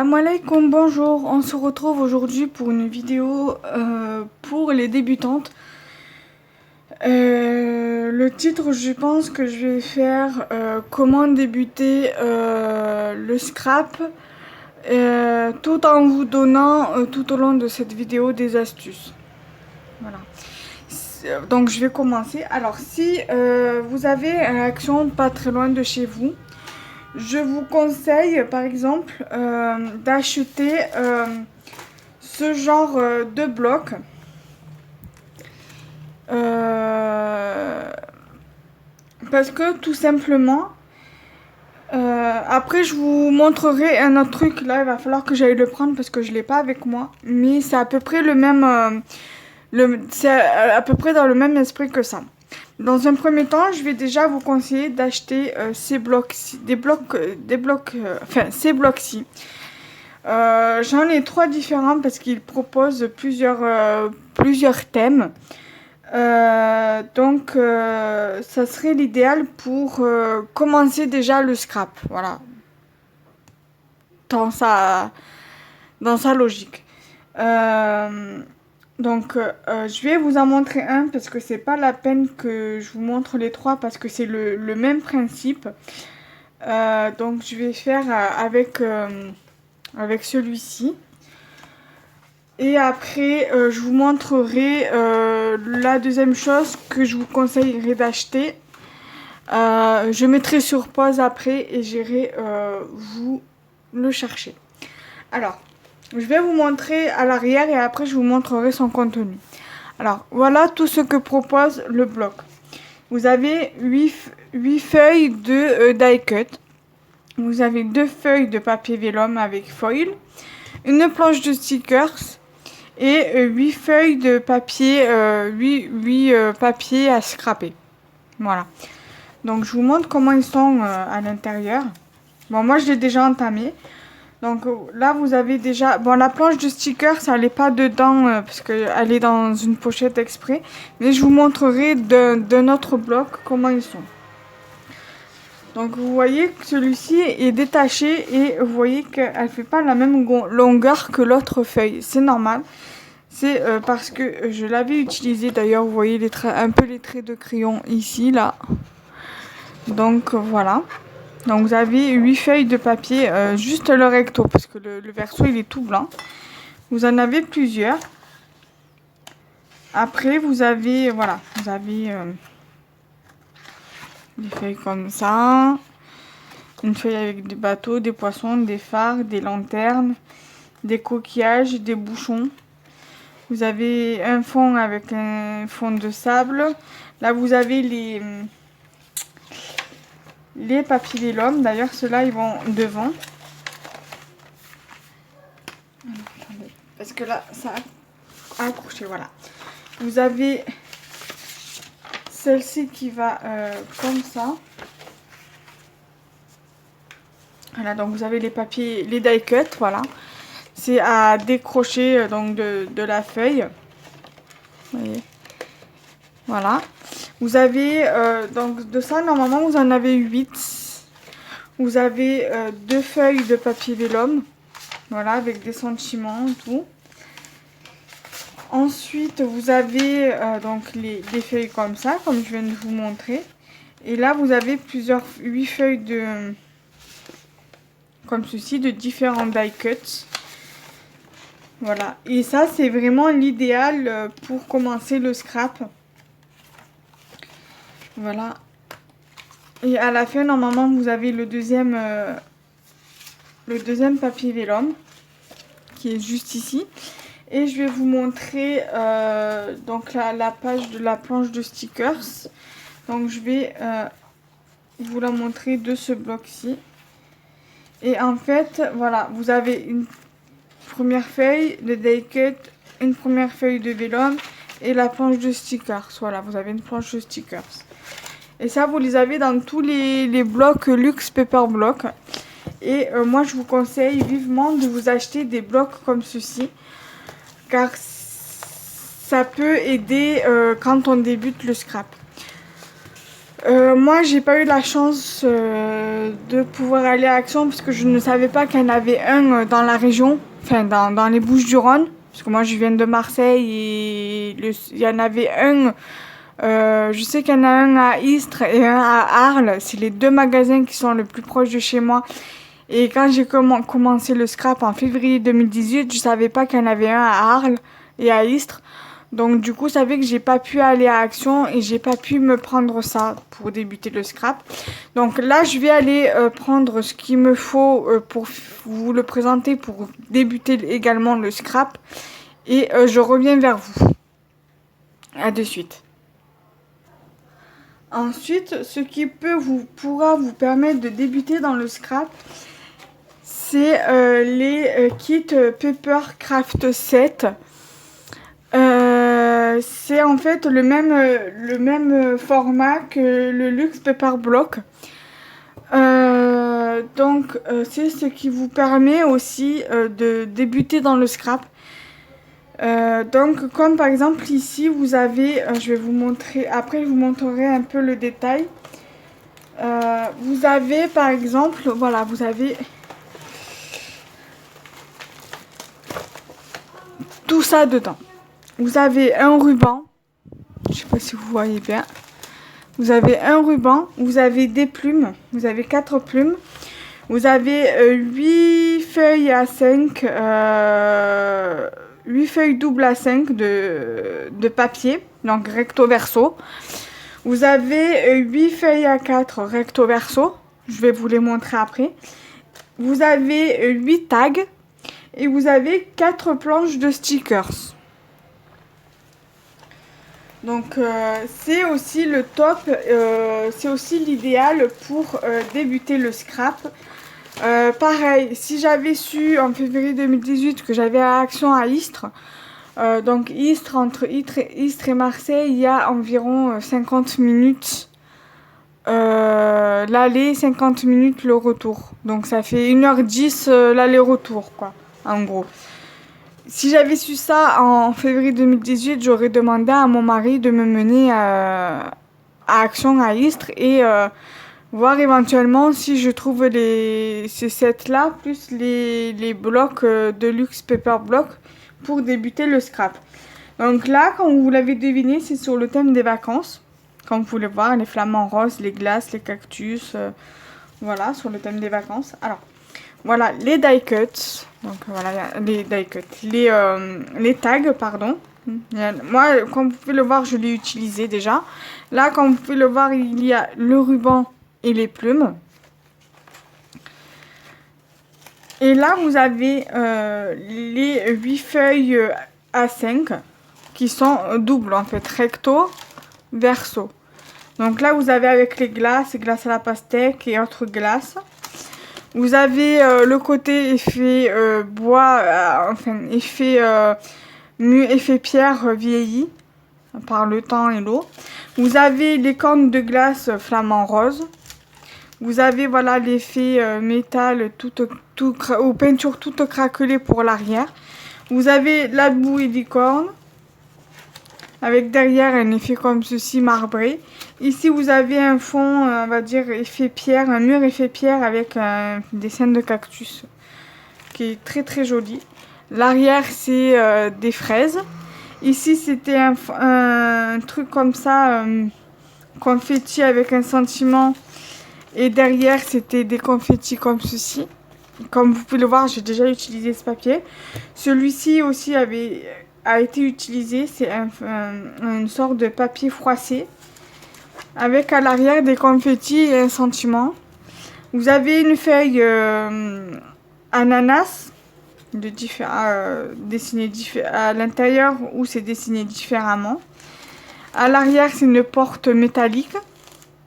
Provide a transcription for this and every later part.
Salam alaikum, bonjour, on se retrouve aujourd'hui pour une vidéo pour les débutantes. Le titre, je pense que je vais faire comment débuter le scrap tout en vous donnant tout au long de cette vidéo des astuces. Voilà. Donc je vais commencer. Alors si vous avez un action pas très loin de chez vous, je vous conseille par exemple d'acheter ce genre de bloc. Parce que tout simplement, après je vous montrerai un autre truc. Là il va falloir que j'aille le prendre parce que je ne l'ai pas avec moi. Mais c'est à peu près le même, c'est à peu près dans le même esprit que ça. Dans un premier temps, je vais déjà vous conseiller d'acheter ces blocs-ci, ces blocs-ci. J'en ai 3 différents parce qu'ils proposent plusieurs thèmes. Donc, ça serait l'idéal pour commencer déjà le scrap. Voilà. Dans sa logique. Donc, je vais vous en montrer un parce que c'est pas la peine que je vous montre les 3 parce que c'est le même principe. Donc, je vais faire avec celui-ci. Et après, je vous montrerai la deuxième chose que je vous conseillerais d'acheter. Je mettrai sur pause après et j'irai vous le chercher. Alors, je vais vous montrer à l'arrière et après je vous montrerai son contenu. Alors, voilà tout ce que propose le bloc. Vous avez 8 feuilles de die cut. Vous avez 2 feuilles de papier vélum avec foil. Une planche de stickers. Et 8 feuilles de papier, 8 papiers à scraper. Voilà. Donc je vous montre comment ils sont à l'intérieur. Bon, moi je l'ai déjà entamé. Donc là vous avez déjà... Bon, la planche de stickers, ça n'est pas dedans parce qu'elle est dans une pochette exprès. Mais je vous montrerai d'un autre bloc comment ils sont. Donc vous voyez que celui-ci est détaché et vous voyez qu'elle ne fait pas la même longueur que l'autre feuille. C'est normal. C'est parce que je l'avais utilisé. D'ailleurs, vous voyez un peu les traits de crayon ici, là. Donc voilà. Donc vous avez 8 feuilles de papier, juste le recto, parce que le verso il est tout blanc. Vous en avez plusieurs. Après, vous avez, voilà, vous avez des feuilles comme ça. Une feuille avec des bateaux, des poissons, des phares, des lanternes, des coquillages, des bouchons. Vous avez un fond avec un fond de sable. Là, vous avez les papiers vélum. D'ailleurs, ceux-là, ils vont devant. Parce que là, ça a accroché, voilà. Vous avez celle-ci qui va comme ça. Voilà, donc vous avez les papiers, les die cut, voilà. C'est à décrocher donc de la feuille. Vous voyez. Voilà. Vous avez, donc de ça, normalement, vous en avez 8. Vous avez 2 feuilles de papier vélum. Voilà, avec des sentiments, tout. Ensuite, vous avez donc les feuilles comme ça, comme je viens de vous montrer. Et là, vous avez 8 feuilles de... comme ceci, de différents die cuts. Voilà. Et ça, c'est vraiment l'idéal pour commencer le scrap. Voilà. Et à la fin, normalement, vous avez le deuxième papier vélum qui est juste ici. Et je vais vous montrer donc la page de la planche de stickers. Donc je vais vous la montrer de ce bloc-ci. Et en fait, voilà, vous avez une première feuille de die cut, une première feuille de vélum et la planche de stickers. Voilà, vous avez une planche de stickers. Et ça, vous les avez dans tous les blocs Luxe Paper Block. Et moi, je vous conseille vivement de vous acheter des blocs comme ceci. Car ça peut aider quand on débute le scrap. Moi, j'ai pas eu la chance de pouvoir aller à Action parce que je ne savais pas qu'il y en avait un dans la région, enfin dans les Bouches-du-Rhône, parce que moi je viens de Marseille et il y en avait un, je sais qu'il y en a un à Istres et un à Arles, c'est les deux magasins qui sont le plus proches de chez moi. Et quand j'ai commencé le scrap en février 2018, je savais pas qu'il y en avait un à Arles et à Istres. Donc du coup, ça fait que j'ai pas pu aller à Action et j'ai pas pu me prendre ça pour débuter le scrap. Donc là, je vais aller prendre ce qu'il me faut pour vous le présenter pour débuter également le scrap. Et je reviens vers vous. À de suite. Ensuite, ce qui pourra vous permettre de débuter dans le scrap, c'est les kits Papercraft 7. C'est en fait le même format que le Luxe Paper Block. Donc c'est ce qui vous permet aussi de débuter dans le scrap. Donc comme par exemple ici vous avez, je vais vous montrer, après je vous montrerai un peu le détail. Vous avez par exemple, voilà, vous avez tout ça dedans. Vous avez un ruban, je sais pas si vous voyez bien. Vous avez un ruban, vous avez des plumes, vous avez 4 plumes. Vous avez 8 feuilles à 5, 8 feuilles doubles à 5 de papier, donc recto verso. Vous avez 8 feuilles à 4 recto verso, je vais vous les montrer après. Vous avez 8 tags et vous avez 4 planches de stickers. Donc c'est aussi le top, c'est aussi l'idéal pour débuter le scrap. Pareil, si j'avais su en février 2018 que j'avais à Action à Istres, donc Istres, entre Istres et Marseille, il y a environ 50 minutes l'aller, 50 minutes le retour. Donc ça fait 1h10 l'aller-retour, quoi, en gros. Si j'avais su ça en février 2018, j'aurais demandé à mon mari de me mener à Action à Istres et voir éventuellement si je trouve ces sets-là, plus les blocs de Luxe Paper Block pour débuter le scrap. Donc là, comme vous l'avez deviné, c'est sur le thème des vacances. Comme vous pouvez voir, les flamants roses, les glaces, les cactus, voilà, sur le thème des vacances. Alors, voilà, les die cuts. Donc voilà, les die cuts. Les tags, pardon. Moi, comme vous pouvez le voir, je l'ai utilisé déjà. Là, comme vous pouvez le voir, il y a le ruban et les plumes. Et là, vous avez les 8 feuilles A5 qui sont doubles, en fait, recto, verso. Donc là, vous avez avec les glaces à la pastèque et autres glaces. Vous avez le côté effet bois, enfin effet effet pierre vieilli par le temps et l'eau. Vous avez les cornes de glace flamant rose. Vous avez voilà l'effet métal ou peinture toute craquelée pour l'arrière. Vous avez la bouée licorne avec derrière un effet comme ceci marbré. Ici vous avez un fond, on va dire effet pierre, un mur effet pierre avec des scènes de cactus qui est très très joli. L'arrière c'est des fraises. Ici c'était un truc comme ça, confetti avec un sentiment. Et derrière c'était des confettis comme ceci. Comme vous pouvez le voir, j'ai déjà utilisé ce papier. Celui-ci aussi a été utilisé. C'est une sorte de papier froissé. Avec à l'arrière des confettis et un sentiment. Vous avez une feuille ananas dessinée à l'intérieur où c'est dessiné différemment. À l'arrière, c'est une porte métallique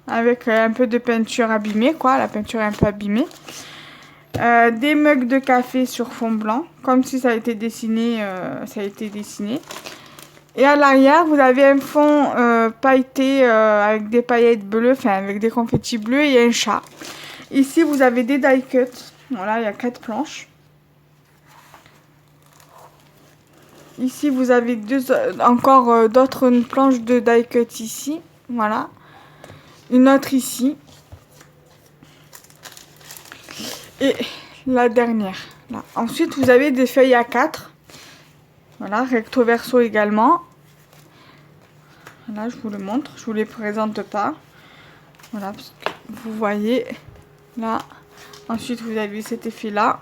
avec un peu de peinture abîmée, quoi. La peinture est un peu abîmée. Des mugs de café sur fond blanc, comme si ça a été dessiné, Et à l'arrière, vous avez un fond pailleté avec des paillettes bleues, enfin avec des confettis bleus et un chat. Ici, vous avez des die cuts. Voilà, il y a 4 planches. Ici, vous avez encore d'autres planches de die cut ici. Voilà. une autre ici. Et la dernière. Là. Ensuite, vous avez des feuilles A4. Voilà, recto verso également. Là, je vous le montre. Je vous les présente pas. Voilà, parce que vous voyez là. Ensuite, vous avez cet effet-là.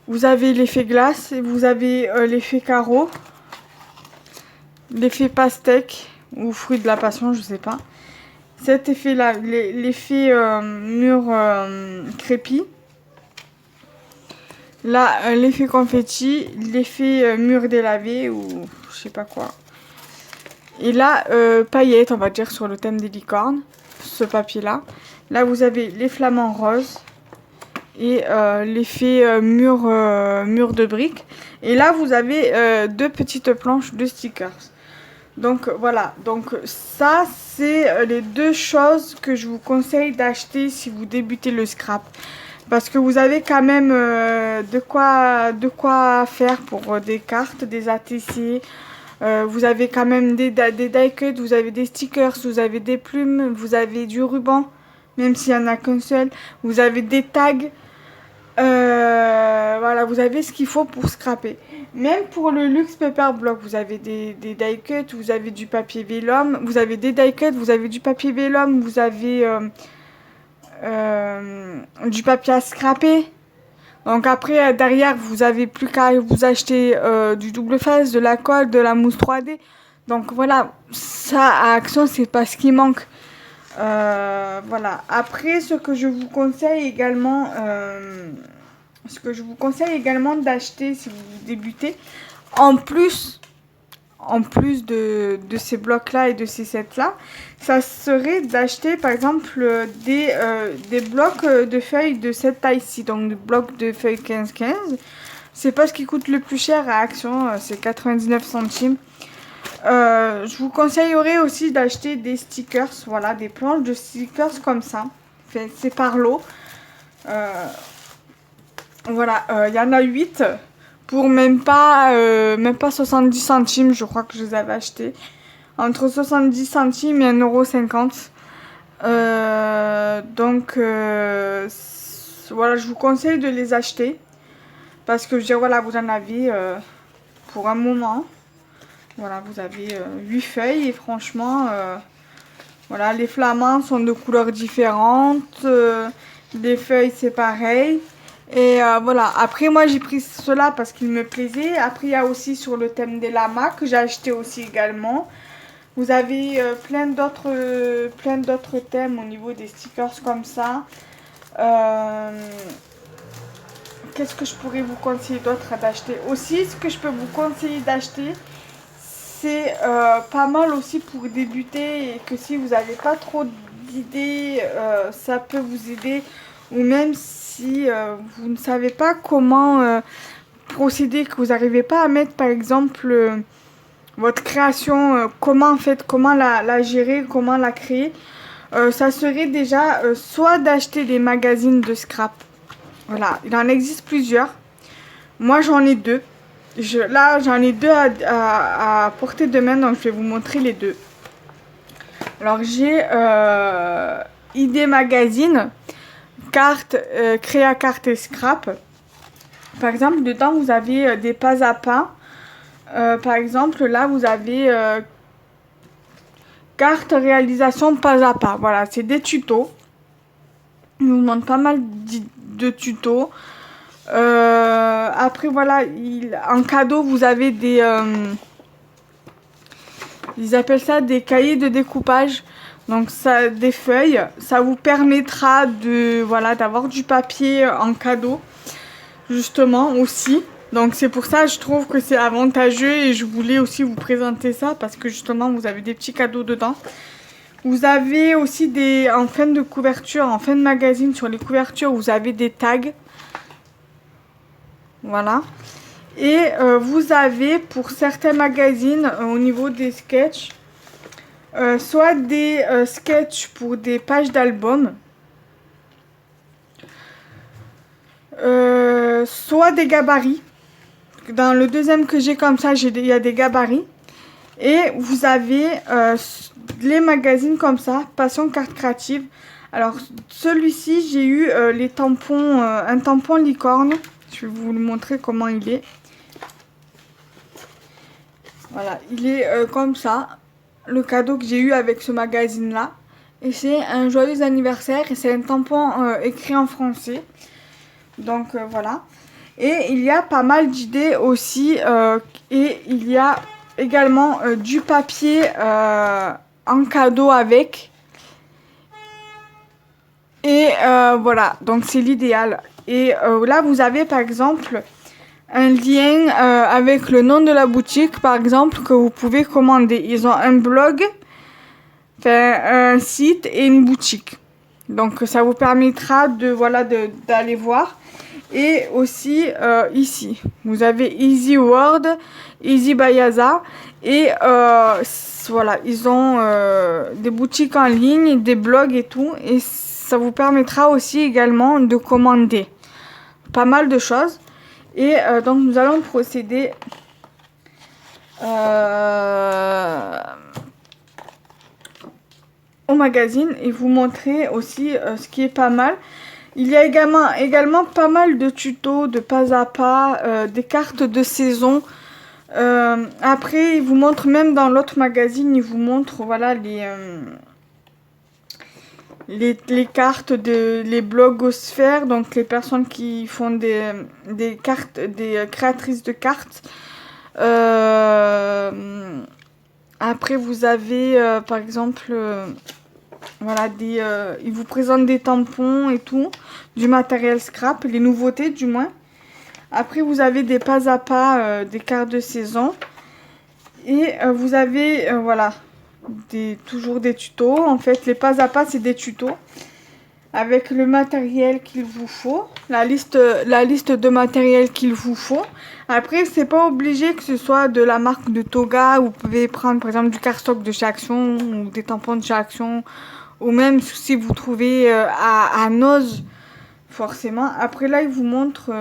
Vous avez l'effet glace et vous avez l'effet carreau. L'effet pastèque ou fruit de la passion, je sais pas. Cet effet-là, l'effet mur crépi. Là, l'effet confetti, l'effet mur délavé ou je sais pas quoi. Et là, paillettes, on va dire, sur le thème des licornes, ce papier-là. Là, vous avez les flamants roses et l'effet mur de briques. Et là, vous avez deux petites planches de stickers. Donc voilà, donc ça c'est les deux choses que je vous conseille d'acheter si vous débutez le scrap. Parce que vous avez quand même de quoi faire pour des cartes, des ATC. Vous avez quand même des die cuts, vous avez des stickers, vous avez des plumes, vous avez du ruban, même s'il n'y en a qu'un seul. Vous avez des tags. Voilà, vous avez ce qu'il faut pour scraper. Même pour le luxe paper block, vous avez des die cuts, vous avez du papier vélum, vous avez des die cuts, vous avez du papier vélum, vous avez du papier à scraper. Donc après, derrière, vous avez plus qu'à vous acheter du double face, de la colle, de la mousse 3D. Donc voilà, ça à Action, c'est pas ce qui manque. Voilà. Après, ce que je vous conseille également d'acheter si vous débutez, en plus de ces blocs-là et de ces sets-là, ça serait d'acheter par exemple des blocs de feuilles de cette taille-ci, donc des blocs de feuilles 15-15. C'est pas ce qui coûte le plus cher à Action, c'est 99 centimes. Je vous conseillerais aussi d'acheter des stickers, voilà, des planches de stickers comme ça. C'est par lot. Voilà, il y en a 8 pour même pas 70 centimes, je crois que je les avais achetés. Entre 70 centimes et 1,50 €. Donc, voilà, je vous conseille de les acheter. Parce que, je veux dire, voilà, vous en avez pour un moment. Voilà, vous avez 8 feuilles et franchement, voilà, les flamants sont de couleurs différentes. Les feuilles, c'est pareil. Et voilà, après moi j'ai pris cela parce qu'il me plaisait. Après il y a aussi sur le thème des lamas que j'ai acheté aussi également. Vous avez plein d'autres thèmes au niveau des stickers comme ça. Qu'est-ce que je pourrais vous conseiller d'autre d'acheter? Aussi, ce que je peux vous conseiller d'acheter, c'est pas mal aussi pour débuter et que si vous n'avez pas trop d'idées, ça peut vous aider. Ou même si vous ne savez pas comment procéder, que vous n'arrivez pas à mettre par exemple votre création, comment la gérer, comment la créer, ça serait déjà soit d'acheter des magazines de scrap. Voilà, il en existe plusieurs. Moi j'en ai deux. Là j'en ai deux à portée de main, donc je vais vous montrer les deux. Alors j'ai ID Magazine, carte, créa carte et scrap. Par exemple, dedans vous avez des pas à pas. Par exemple, là vous avez carte réalisation pas à pas. Voilà, c'est des tutos. Je vous montre pas mal de tutos. Après voilà, en cadeau vous avez des ils appellent ça des cahiers de découpage. Donc ça, des feuilles, ça vous permettra de voilà d'avoir du papier en cadeau justement aussi. Donc c'est pour ça je trouve que c'est avantageux et je voulais aussi vous présenter ça parce que justement vous avez des petits cadeaux dedans. Vous avez aussi en fin de couverture, en fin de magazine sur les couvertures, vous avez des tags. Voilà. Et vous avez pour certains magazines au niveau des sketchs, soit des sketchs pour des pages d'album, soit des gabarits. Dans le deuxième que j'ai comme ça, il y a des gabarits. Et vous avez les magazines comme ça, Passion Carte Créative. Alors, celui-ci, j'ai eu les tampons, un tampon licorne. Je vais vous le montrer comment il est. Voilà, il est comme ça. Le cadeau que j'ai eu avec ce magazine-là. Et c'est un joyeux anniversaire. Et c'est un tampon écrit en français. Donc, voilà. Et il y a pas mal d'idées aussi. Et il y a également du papier en cadeau avec. Et voilà, donc c'est l'idéal. Et là, vous avez par exemple un lien avec le nom de la boutique, par exemple, que vous pouvez commander. Ils ont un blog, un site et une boutique. Donc ça vous permettra de voilà d'aller voir. Et aussi ici, vous avez Easy World, Easy Bayaza. Et voilà, ils ont des boutiques en ligne, des blogs et tout. Et ça vous permettra aussi également de commander pas mal de choses. Et donc nous allons procéder au magazine et vous montrer aussi ce qui est pas mal. Il y a également pas mal de tutos, de pas à pas, des cartes de saison. Après, il vous montre, même dans l'autre magazine, il vous montre voilà, les cartes les blogosphères, donc les personnes qui font des cartes, des créatrices de cartes. Après, vous avez, par exemple... voilà, ils vous présentent des tampons et tout, du matériel scrap, les nouveautés du moins. Après, vous avez des pas à pas, des cartes de saison. Et vous avez, voilà, toujours des tutos. En fait, les pas à pas, c'est des tutos avec le matériel qu'il vous faut, la liste de matériel qu'il vous faut. Après, c'est pas obligé que ce soit de la marque de Toga. Vous pouvez prendre, par exemple, du cardstock de chez Action ou des tampons de chez Action. Ou même si vous trouvez à Noz, forcément. Après là, il vous montre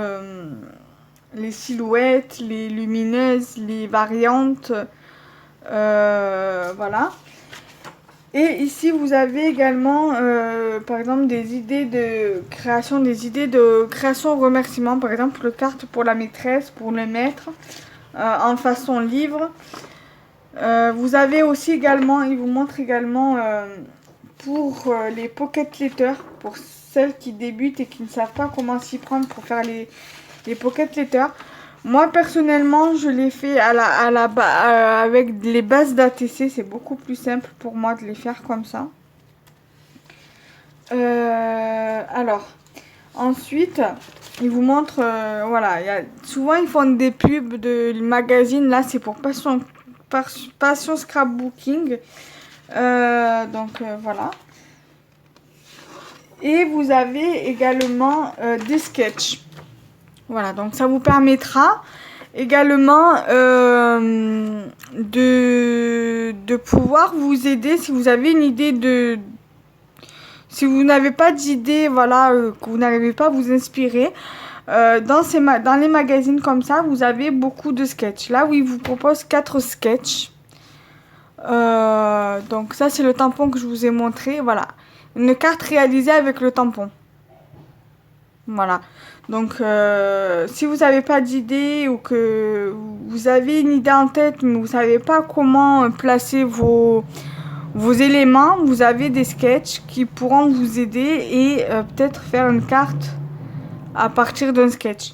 les silhouettes, les lumineuses, les variantes. Voilà. Et ici, vous avez également, par exemple, des idées de création remerciement. Par exemple, carte pour la maîtresse, pour le maître, en façon livre. Vous avez aussi également, il vous montre également... pour les pocket letters, pour celles qui débutent et qui ne savent pas comment s'y prendre pour faire les pocket letters. Moi personnellement, je l'ai fait avec les bases d'ATC, c'est beaucoup plus simple pour moi de les faire comme ça. Alors, ensuite, ils vous montrent, voilà, souvent ils font des pubs de magazines, là c'est pour Passion Scrapbooking. Voilà. Et vous avez également des sketchs. Voilà, donc ça vous permettra également de pouvoir vous aider si vous avez une idée si vous n'avez pas d'idée, voilà, que vous n'arrivez pas à vous inspirer. Dans les magazines comme ça, vous avez beaucoup de sketchs. Là où ils vous proposent 4 sketchs. Donc ça c'est le tampon que je vous ai montré, voilà, une carte réalisée avec le tampon, voilà. Donc si vous n'avez pas d'idée ou que vous avez une idée en tête mais vous savez pas comment placer vos éléments, vous avez des sketchs qui pourront vous aider et peut-être faire une carte à partir d'un sketch.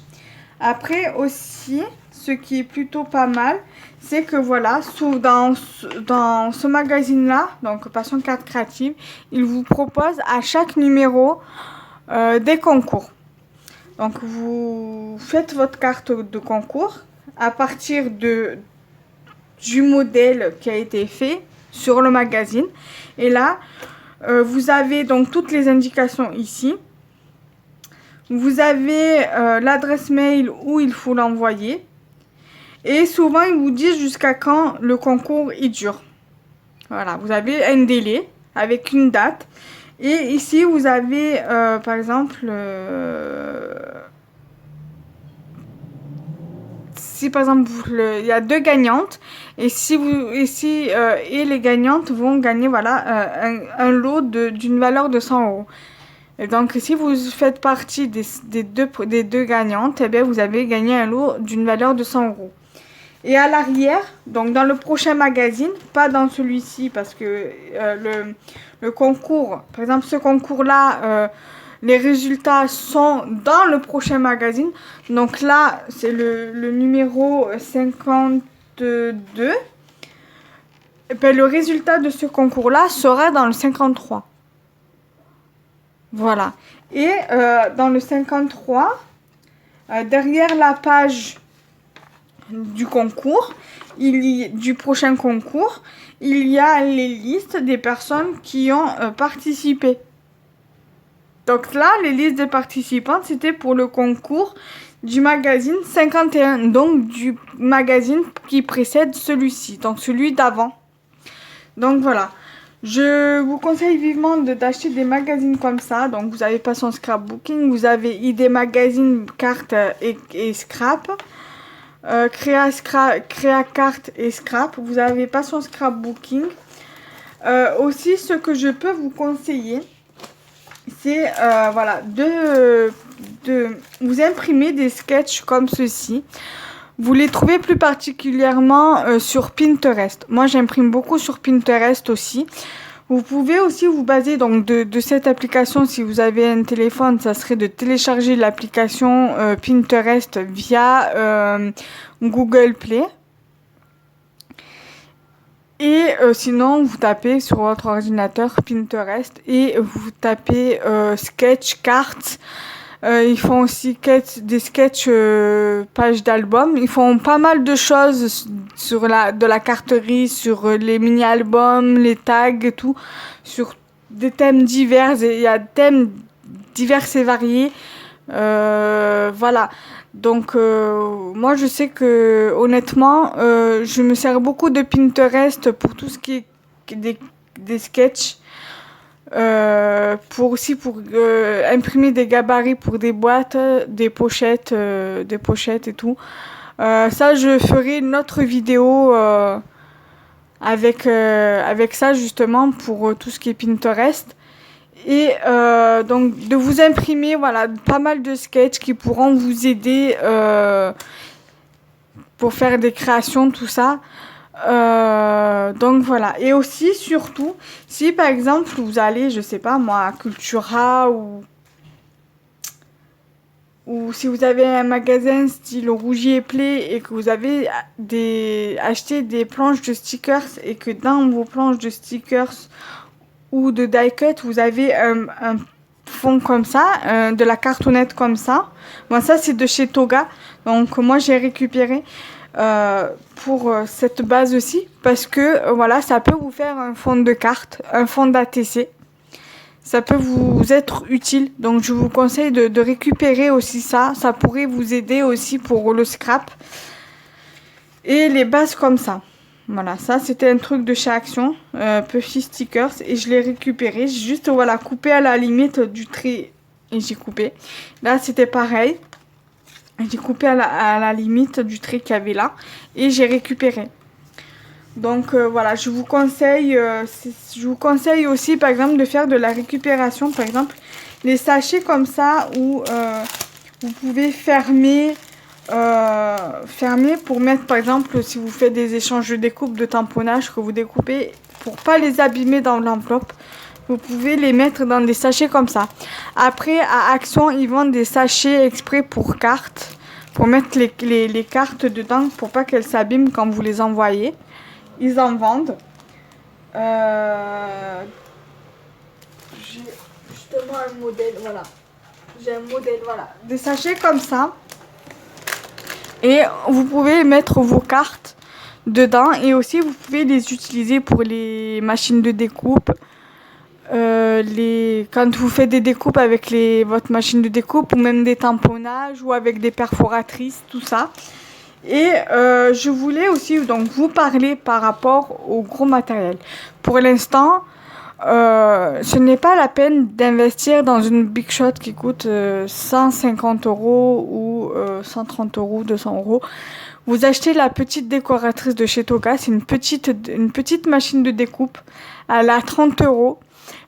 Après aussi, ce qui est plutôt pas mal, c'est que voilà, dans ce magazine-là, donc Passion Carte Créative, il vous propose à chaque numéro des concours. Donc vous faites votre carte de concours à partir du modèle qui a été fait sur le magazine. Et là, vous avez donc toutes les indications ici. Vous avez l'adresse mail où il faut l'envoyer. Et souvent, ils vous disent jusqu'à quand le concours il dure. Voilà, vous avez un délai avec une date. Et ici, vous avez, par exemple, si par exemple il y a 2 gagnantes et et les gagnantes vont gagner voilà un lot d'une valeur de 100 euros. Et donc si vous faites partie des deux gagnantes, eh bien vous avez gagné un lot d'une valeur de 100 euros. Et à l'arrière, donc dans le prochain magazine, pas dans celui-ci parce que le concours, par exemple ce concours-là, les résultats sont dans le prochain magazine. Donc là, c'est le numéro 52. Et bien, le résultat de ce concours-là sera dans le 53. Voilà. Et dans le 53, derrière la page du concours, du prochain concours, il y a les listes des personnes qui ont participé. Donc là, les listes des participants, c'était pour le concours du magazine 51, donc du magazine qui précède celui-ci, donc celui d'avant. Donc voilà, je vous conseille vivement d'acheter des magazines comme ça. Donc vous avez Passion Scrapbooking, vous avez ID Magazine, Carte et Scrap. Créa Carte et Scrap. Vous avez Passion Scrapbooking. Aussi, ce que je peux vous conseiller, c'est voilà, de vous imprimer des sketchs comme ceci. Vous les trouvez plus particulièrement sur Pinterest. Moi, j'imprime beaucoup sur Pinterest aussi. Vous pouvez aussi vous baser donc de cette application. Si vous avez un téléphone, ça serait de télécharger l'application Pinterest via Google Play. Et sinon, vous tapez sur votre ordinateur Pinterest et vous tapez sketch, cartes. Ils font aussi des sketchs pages d'albums. Ils font pas mal de choses sur de la carterie, sur les mini-albums, les tags et tout, sur des thèmes divers. Il y a des thèmes divers et variés. Voilà. Donc, moi, je sais que, honnêtement, je me sers beaucoup de Pinterest pour tout ce qui est des sketchs. Pour imprimer des gabarits pour des boîtes, des pochettes et tout. Ça, je ferai une autre vidéo avec ça justement pour tout ce qui est Pinterest. Et donc de vous imprimer voilà pas mal de sketchs qui pourront vous aider pour faire des créations, tout ça. Donc voilà. Et aussi, surtout, si par exemple vous allez, je sais pas moi, à Cultura ou si vous avez un magasin style Rougier et Play et que vous avez acheté des planches de stickers et que dans vos planches de stickers ou de die-cut, vous avez un fond comme ça, de la cartonnette comme ça. Bon, ça c'est de chez Toga. Donc moi j'ai récupéré pour cette base aussi parce que voilà, ça peut vous faire un fond de carte, un fond d'ATC. Ça peut vous être utile. Donc je vous conseille de récupérer aussi ça. Ça pourrait vous aider aussi pour le scrap. Et les bases comme ça. Voilà, ça c'était un truc de chez Action, Puffy Stickers, et je l'ai récupéré. J'ai juste voilà, coupé à la limite du trait et j'ai coupé. Là c'était pareil. J'ai coupé à la limite du trait qu'il y avait là et j'ai récupéré. Donc voilà, je vous conseille aussi par exemple de faire de la récupération. Par exemple, les sachets comme ça où vous pouvez fermer pour mettre par exemple si vous faites des échanges de découpe, de tamponnage que vous découpez pour pas les abîmer dans l'enveloppe. Vous pouvez les mettre dans des sachets comme ça. Après, à Action, ils vendent des sachets exprès pour cartes. Pour mettre les cartes dedans pour pas qu'elles s'abîment quand vous les envoyez. Ils en vendent. J'ai justement un modèle, voilà. J'ai un modèle, voilà. Des sachets comme ça. Et vous pouvez mettre vos cartes dedans. Et aussi, vous pouvez les utiliser pour les machines de découpe. Quand vous faites des découpes avec votre machine de découpe ou même des tamponnages ou avec des perforatrices, tout ça. Et je voulais aussi donc vous parler par rapport au gros matériel. Pour l'instant, ce n'est pas la peine d'investir dans une Big Shot qui coûte 150 € ou 130 €, 200 €. Vous achetez la petite décoratrice de chez Toga, c'est une petite machine de découpe. Elle a 30 €.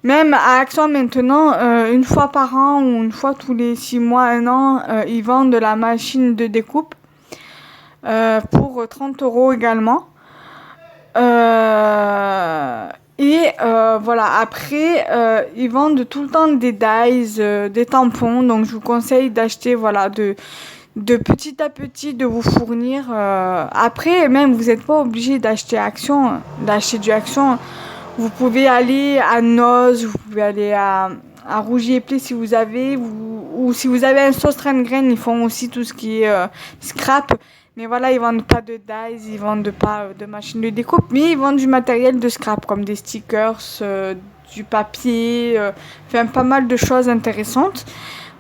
Même à Action maintenant, une fois par an ou une fois tous les 6 mois, 1 an, ils vendent de la machine de découpe pour 30 € également. Voilà, après, ils vendent tout le temps des dies, des tampons. Donc, je vous conseille d'acheter, voilà, de petit à petit, de vous fournir. Après, même, vous n'êtes pas obligé d'acheter du Action. Vous pouvez aller à Noz, vous pouvez aller à Rougier Play si vous avez, ou si vous avez un sauce Grain, ils font aussi tout ce qui est scrap. Mais voilà, ils vendent pas de dies, ils vendent pas de machines de découpe, mais ils vendent du matériel de scrap, comme des stickers, du papier, enfin pas mal de choses intéressantes.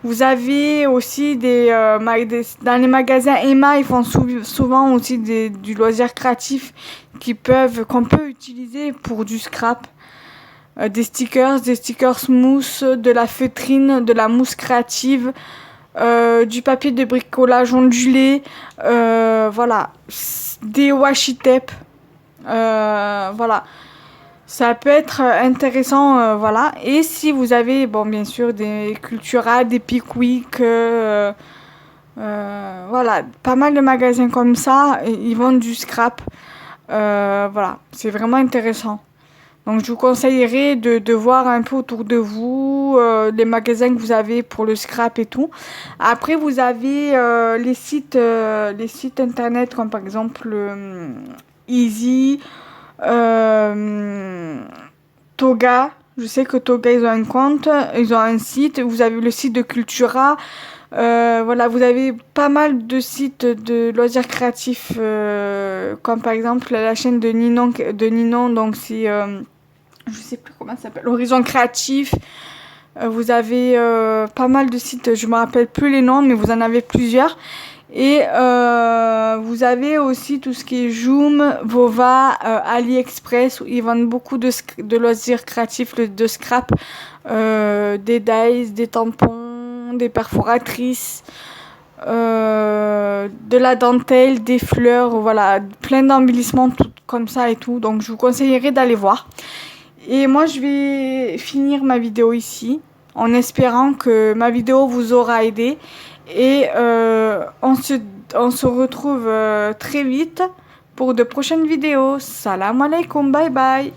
Vous avez aussi dans les magasins Emma, ils font souvent aussi du loisir créatif qu'on peut utiliser pour du scrap. Des stickers mousse, de la feutrine, de la mousse créative, du papier de bricolage ondulé, voilà, des washi tape, voilà. Ça peut être intéressant, voilà. Et si vous avez, bon, bien sûr, des Cultura, des Pickwick, voilà, pas mal de magasins comme ça, ils vendent du scrap. Voilà, c'est vraiment intéressant. Donc, je vous conseillerais de voir un peu autour de vous les magasins que vous avez pour le scrap et tout. Après, vous avez les sites internet comme par exemple Easy, Toga. Je sais que Toga, ils ont un compte, ils ont un site. Vous avez le site de Cultura. Voilà, vous avez pas mal de sites de loisirs créatifs, comme par exemple la chaîne de Ninon, donc c'est, je sais plus comment ça s'appelle, Horizon Créatif. Vous avez pas mal de sites, je me rappelle plus les noms, mais vous en avez plusieurs. Et vous avez aussi tout ce qui est Joom, Vova, AliExpress, où ils vendent beaucoup de loisirs créatifs, de scrap, des dies, des tampons, des perforatrices, de la dentelle, des fleurs, voilà, plein d'embellissements tout comme ça et tout. Donc je vous conseillerais d'aller voir. Et moi je vais finir ma vidéo ici, en espérant que ma vidéo vous aura aidé. Et on se retrouve très vite pour de prochaines vidéos. Salam alaikum, bye bye.